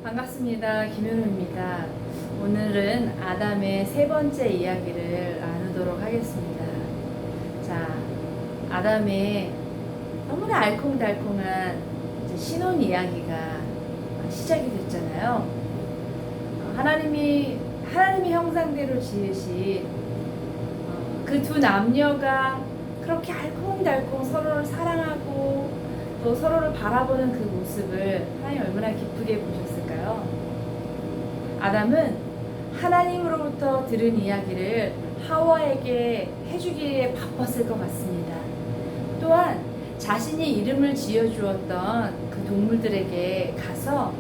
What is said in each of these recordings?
반갑습니다. 김현우입니다. 오늘은 아담의 세 번째 이야기를 나누도록 하겠습니다. 자, 아담의 너무나 알콩달콩한 신혼 이야기가 시작이 됐잖아요. 하나님이 형상대로 지으신 그 두 남녀가 그렇게 알콩달콩 서로를 사랑하고 또 서로를 바라보는 그 모습을 하나님 얼마나 기쁘게 보셨을까요? 아담은 하나님으로부터 들은 이야기를 하와에게 해주기에 바빴을 것 같습니다. 또한 자신이 이름을 지어주었던 그 동물들에게 가서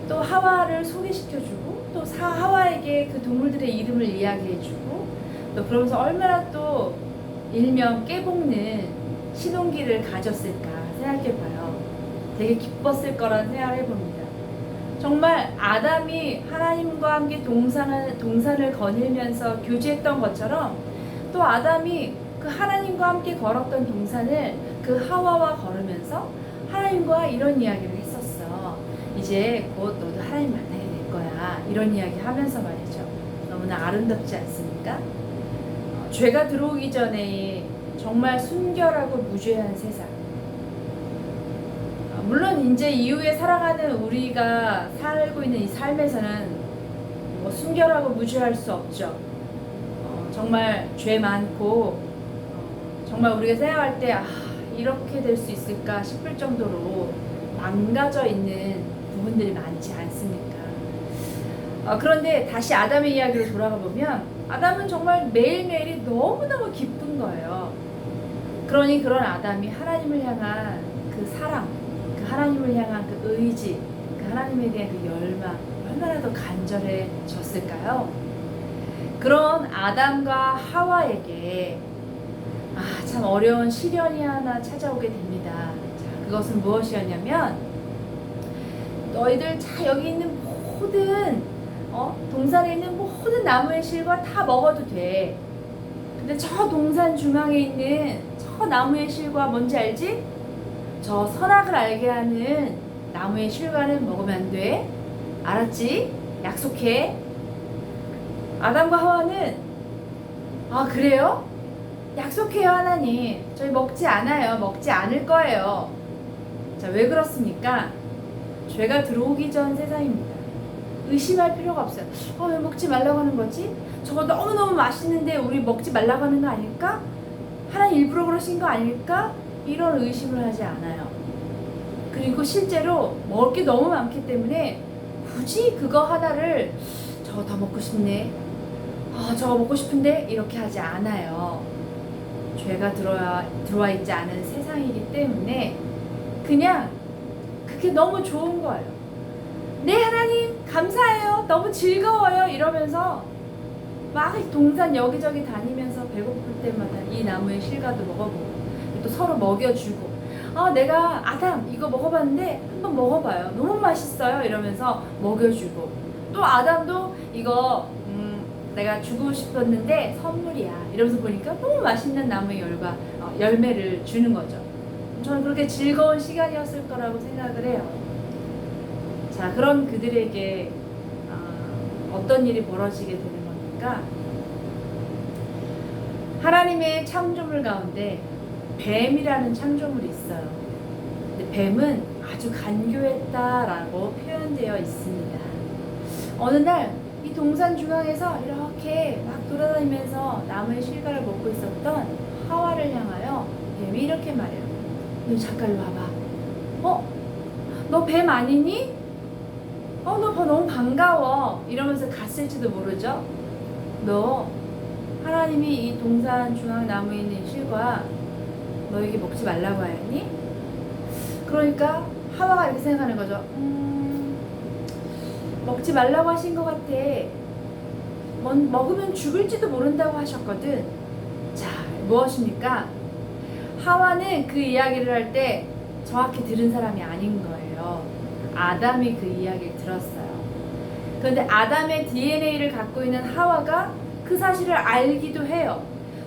또 하와를 소개시켜주고 또 하와에게 그 동물들의 이름을 이야기해주고 또 그러면서 얼마나 또 일명 깨볶는 신혼기를 가졌을까 생각해봐요. 되게 기뻤을 거란 생각을 해봅니다. 정말 아담이 하나님과 함께 동산을 거닐면서 교제했던 것처럼 또 아담이 그 하나님과 함께 걸었던 동산을 그 하와와 걸으면서 하나님과 이런 이야기를 했었어. 이제 곧 너도 하나님 만나게 될 거야. 이런 이야기 하면서 말이죠. 너무나 아름답지 않습니까? 죄가 들어오기 전에 정말 순결하고 무죄한 세상. 물론 이제 이후에 살아가는 우리가 살고 있는 이 삶에서는 뭐 순결하고 무죄할 수 없죠. 정말 죄 많고 정말 우리가 생각할 때 이렇게 될 수 있을까 싶을 정도로 망가져 있는 부분들이 많지 않습니까? 그런데 다시 아담의 이야기로 돌아가 보면 아담은 정말 매일매일이 너무너무 기쁜 거예요. 그러니 그런 아담이 하나님을 향한 그 사랑, 그 하나님을 향한 그 의지, 그 하나님에 대한 그 열망 얼마나 더 간절해졌을까요? 그런 아담과 하와에게 참 어려운 시련이 하나 찾아오게 됩니다. 자, 그것은 무엇이었냐면 너희들 여기 있는 모든 동산에 있는 모든 나무의 실과 다 먹어도 돼. 근데 저 동산 중앙에 있는 저 나무의 실과 뭔지 알지? 저 선악을 알게 하는 나무의 실과는 먹으면 안 돼. 알았지? 약속해. 아담과 하와는 그래요? 약속해요 하나님. 저희 먹지 않아요. 먹지 않을 거예요. 자, 왜 그렇습니까? 죄가 들어오기 전 세상입니다. 의심할 필요가 없어요. 왜 먹지 말라고 하는 거지? 저거 너무너무 맛있는데 우리 먹지 말라고 하는 거 아닐까? 하나님 일부러 그러신 거 아닐까? 이런 의심을 하지 않아요. 그리고 실제로 먹을 게 너무 많기 때문에 굳이 그거 하나를 저거 더 먹고 싶네. 저거 먹고 싶은데 이렇게 하지 않아요. 죄가 들어와 있지 않은 세상이기 때문에 그냥 그게 너무 좋은 거예요. 네 하나님 감사해요. 너무 즐거워요. 이러면서 막 동산 여기저기 다니면서 배고플 때마다 이 나무의 실과도 먹어보고 또 서로 먹여주고 내가 아담 이거 먹어봤는데 한번 먹어봐요. 너무 맛있어요. 이러면서 먹여주고 또 아담도 이거 내가 주고 싶었는데 선물이야. 이러면서 보니까 너무 맛있는 나무의 열매를 주는 거죠. 저는 그렇게 즐거운 시간이었을 거라고 생각을 해요. 자, 그런 그들에게 어떤 일이 벌어지게 되는 겁니까? 하나님의 창조물 가운데 뱀이라는 창조물이 있어요. 근데 뱀은 아주 간교했다라고 표현되어 있습니다. 어느 날 이 동산 중앙에서 이렇게 막 돌아다니면서 나무의 실과를 먹고 있었던 하와를 향하여 뱀이 이렇게 말해요. 너 잠깐 일로 와봐. 너 뱀 아니니? 너 너무 반가워. 이러면서 갔을지도 모르죠. 너 하나님이 이 동산 중앙 나무에 있는 실과 너에게 먹지 말라고 하였니? 그러니까 하와가 이렇게 생각하는 거죠. 먹지 말라고 하신 것 같아. 먹으면 죽을지도 모른다고 하셨거든. 자, 무엇입니까? 하와는 그 이야기를 할 때 정확히 들은 사람이 아닌 거예요. 아담이 그 이야기를 들었어요. 그런데 아담의 DNA를 갖고 있는 하와가 그 사실을 알기도 해요.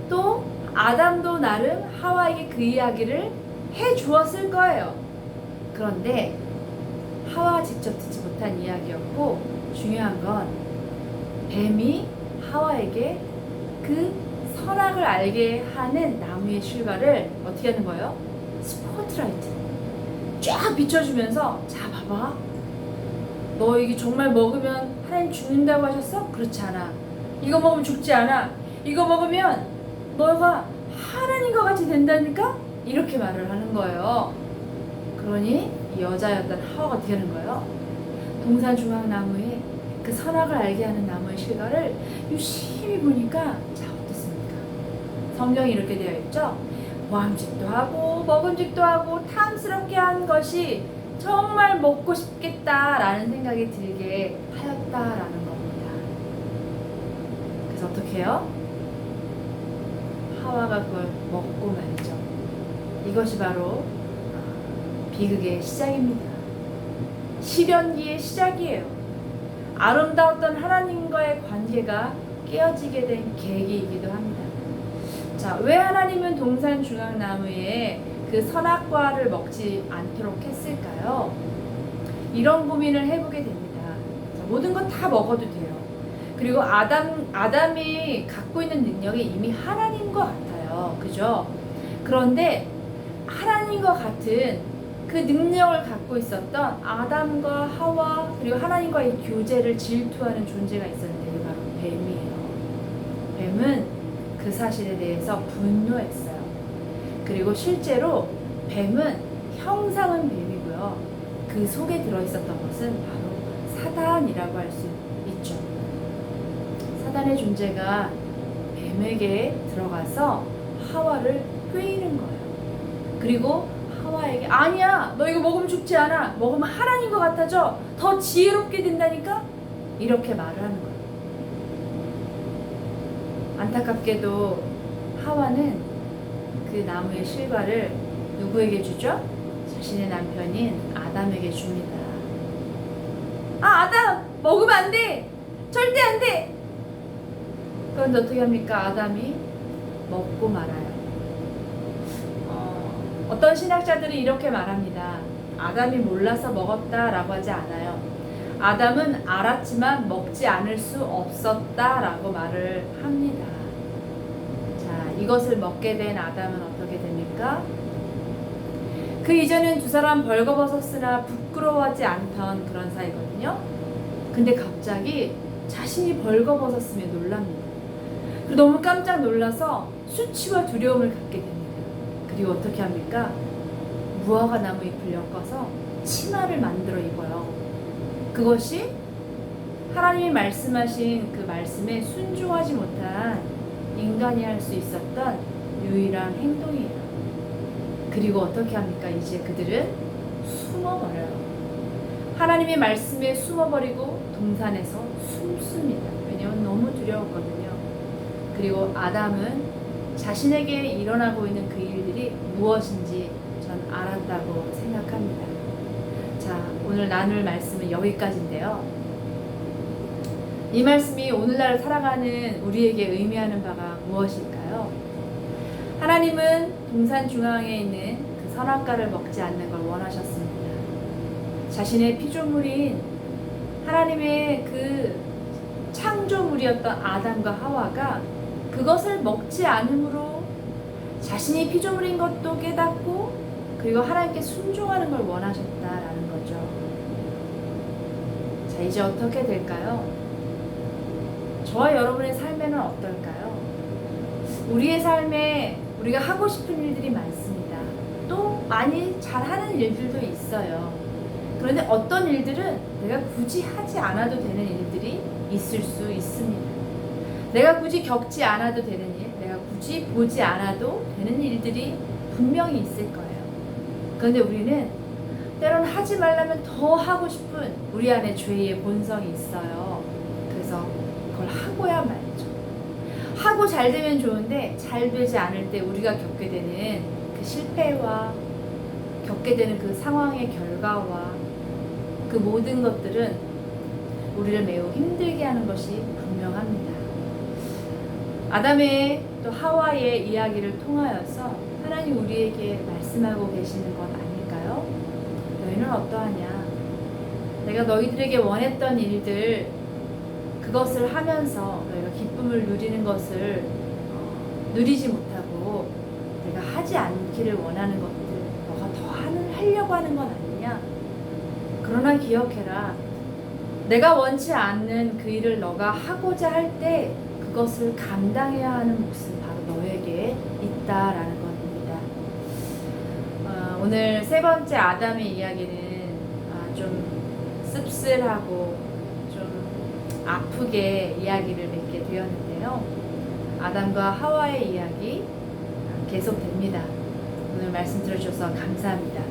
또 아담도 나름 하와에게 그 이야기를 해 주었을 거예요. 그런데 하와가 직접 듣지 못한 이야기였고, 중요한 건 뱀이 하와에게 그 선악을 알게 하는 나무의 실과를 어떻게 하는 거예요? 스포트라이트 쫙 비춰주면서, 자 봐봐, 너 이게 정말 먹으면 하나님 죽는다고 하셨어? 그렇지 않아. 이거 먹으면 죽지 않아. 이거 먹으면 너가 하나님과 같이 된다니까? 이렇게 말을 하는 거예요. 그러니 이 여자였던 하와가 어떻게 하는 거예요? 동산중앙나무에 그 선악을 알게 하는 나무의 실과를 유심히 보니까, 자 어떻습니까? 성경이 이렇게 되어 있죠. 모함짓도 하고 먹음직도 하고 탐스럽게 한 것이 정말 먹고 싶겠다라는 생각이 들게 하였다라는 겁니다. 그래서 어떻게 해요? 하와가 그걸 먹고 말이죠. 이것이 바로 비극의 시작입니다. 시련기의 시작이에요. 아름다웠던 하나님과의 관계가 깨어지게 된 계기이기도 합니다. 자, 왜 하나님은 동산중앙나무에 그 선악과를 먹지 않도록 했을까요? 이런 고민을 해보게 됩니다. 자, 모든 것 다 먹어도 돼요. 그리고 아담이 갖고 있는 능력이 이미 하나님과 같아요. 그죠? 그런데 하나님과 같은 그 능력을 갖고 있었던 아담과 하와, 그리고 하나님과의 교제를 질투하는 존재가 있었는데, 이게 바로 뱀이에요. 뱀은 그 사실에 대해서 분노했어요. 그리고 실제로 뱀은 형상은 뱀이고요. 그 속에 들어있었던 것은 바로 사단이라고 할 수 있죠. 사단의 존재가 뱀에게 들어가서 하와를 꿰이는 거예요. 그리고 하와에게, 아니야, 너 이거 먹으면 죽지 않아, 먹으면 하나님과 같아져, 더 지혜롭게 된다니까, 이렇게 말을 하는 거예요. 안타깝게도 하와는 그 나무의 실과를 누구에게 주죠? 자신의 남편인 아담에게 줍니다. 아, 아담! 먹으면 안 돼! 절대 안 돼! 그런데 어떻게 합니까? 아담이 먹고 말아요. 어떤 신학자들은 이렇게 말합니다. 아담이 몰라서 먹었다라고 하지 않아요. 아담은 알았지만 먹지 않을 수 없었다라고 말을 합니다. 자, 이것을 먹게 된 아담은 어떻게 됩니까? 그 이전엔 두 사람 벌거벗었으나 부끄러워하지 않던 그런 사이거든요. 근데 갑자기 자신이 벌거벗었으며 놀랍니다. 그리고 너무 깜짝 놀라서 수치와 두려움을 갖게 됩니다. 그리고 어떻게 합니까? 무화과 나무 잎을 엮어서 치마를 만들어 입어요. 그것이 하나님이 말씀하신 그 말씀에 순종하지 못한 인간이 할 수 있었던 유일한 행동이에요. 그리고 어떻게 합니까? 이제 그들은 숨어버려요. 하나님의 말씀에 숨어버리고 동산에서 숨습니다. 왜냐하면 너무 두려웠거든요. 그리고 아담은 자신에게 일어나고 있는 그 일들이 무엇인지 전 알았다고 생각합니다. 자, 오늘 나눌 말씀은 여기까지인데요. 이 말씀이 오늘날 살아가는 우리에게 의미하는 바가 무엇일까요? 하나님은 동산 중앙에 있는 그 선악과를 먹지 않는 걸 원하셨습니다. 자신의 피조물인 하나님의 그 창조물이었던 아담과 하와가 그것을 먹지 않음으로 자신이 피조물인 것도 깨닫고, 그리고 하나님께 순종하는 걸 원하셨다라는 거죠. 자, 이제 어떻게 될까요? 저와 여러분의 삶에는 어떨까요? 우리의 삶에 우리가 하고 싶은 일들이 많습니다. 또 많이 잘하는 일들도 있어요. 그런데 어떤 일들은 내가 굳이 하지 않아도 되는 일들이 있을 수 있습니다. 내가 굳이 겪지 않아도 되는 일, 내가 굳이 보지 않아도 되는 일들이 분명히 있을 거예요. 그런데 우리는 때로는 하지 말라면 더 하고 싶은 우리 안에 죄의 본성이 있어요. 그래서 그걸 하고야 말죠. 하고 잘 되면 좋은데 잘 되지 않을 때 우리가 겪게 되는 그 실패와 겪게 되는 그 상황의 결과와 그 모든 것들은 우리를 매우 힘들게 하는 것이 분명합니다. 아담의 또 하와의 이야기를 통하여서 하나님 우리에게 말씀하고 계시는 것 아닐까요? 너희는 어떠하냐? 내가 너희들에게 원했던 일들, 그것을 하면서 너희가 기쁨을 누리는 것을 누리지 못하고 내가 하지 않기를 원하는 것들, 너가 더 하려고 하는 건 아니냐? 그러나 기억해라. 내가 원치 않는 그 일을 너가 하고자 할 때 그것을 감당해야 하는 몫은 바로 너에게 있다라는 겁니다. 오늘 세 번째 아담의 이야기는 좀 씁쓸하고 좀 아프게 이야기를 맺게 되었는데요. 아담과 하와의 이야기 계속됩니다. 오늘 말씀 들어주셔서 감사합니다.